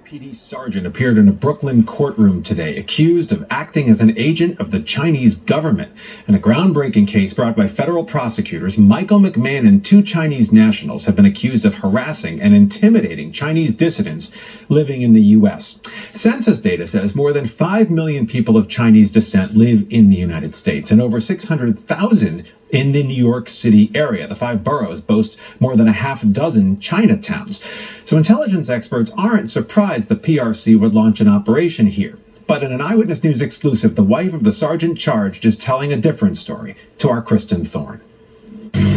Ex-NYPD Sgt appeared in a Brooklyn courtroom today, accused of acting as an agent of the Chinese government. In a groundbreaking case brought by federal prosecutors, Michael McMahon and two Chinese nationals have been accused of harassing and intimidating Chinese dissidents living in the U.S. Census data says more than 5 million people of Chinese descent live in the United States, and over 600,000 in the New York City area. The 5 boroughs boast more than a half dozen Chinatowns. So intelligence experts aren't surprised the PRC would launch an operation here. But in an Eyewitness News exclusive, the wife of the sergeant charged is telling a different story to our Kristen Thorne.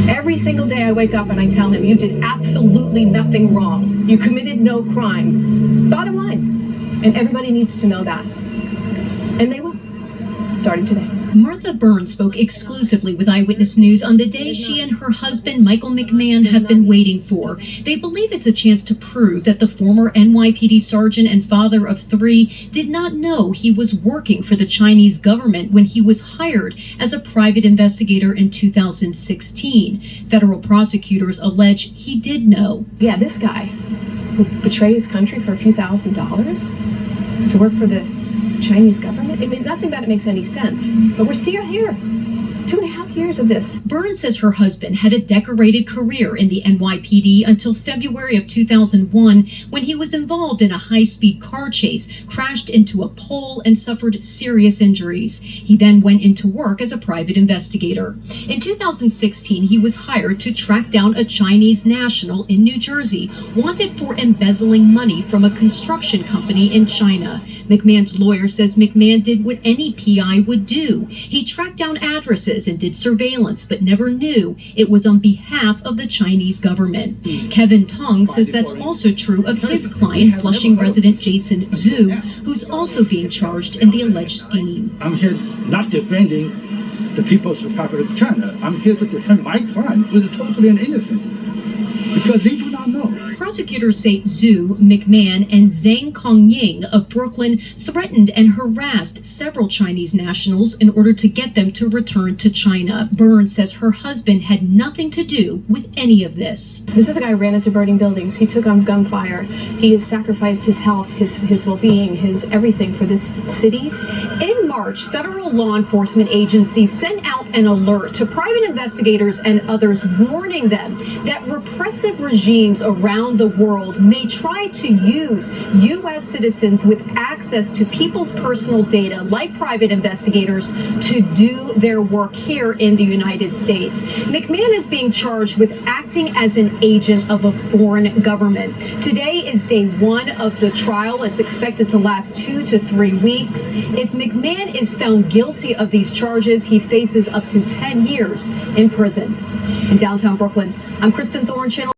Every single day I wake up and I tell him, you did absolutely nothing wrong. You committed no crime. Bottom line. And everybody needs to know that. And they will, starting today. Martha Burns spoke exclusively with Eyewitness News on the day she and her husband, Michael McMahon, have been waiting for. They believe it's a chance to prove that the former NYPD sergeant and father of 3 did not know he was working for the Chinese government when he was hired as a private investigator in 2016. Federal prosecutors allege he did know. Yeah, this guy who betrayed his country for a few $1,000s to work for the Chinese government? I mean, nothing about it makes any sense. But we're still here. 2.5 years of this. Burns says her husband had a decorated career in the NYPD until February of 2001, when he was involved in a high-speed car chase, crashed into a pole, and suffered serious injuries. He then went into work as a private investigator. In 2016, he was hired to track down a Chinese national in New Jersey, wanted for embezzling money from a construction company in China. McMahon's lawyer says McMahon did what any PI would do. He tracked down addresses and did surveillance, but never knew it was on behalf of the Chinese government. Kevin Tong says that's also true of his client, Flushing resident Jason Zhu, who's also being charged in the alleged scheme. I'm here not defending the People's Republic of China. I'm here to defend my client, who is totally innocent, because they do not know. Prosecutors say Zhu, McMahon, and Zhang Kongying of Brooklyn threatened and harassed several Chinese nationals in order to get them to return to China. Burns says her husband had nothing to do with any of this. This is a guy who ran into burning buildings. He took on gunfire. He has sacrificed his health, his well-being, his everything for this city. In March, federal law enforcement agencies sent out an alert to private investigators and others, warning them that repressive regimes around the world may try to use U.S. citizens with access to people's personal data, like private investigators, to do their work here in the United States. McMahon is being charged with acting as an agent of a foreign government. Today is day 1 of the trial. It's expected to last 2 to 3 weeks. If McMahon is found guilty of these charges, he faces up to 10 years in prison. In downtown Brooklyn, I'm Kristen Thorne, Channel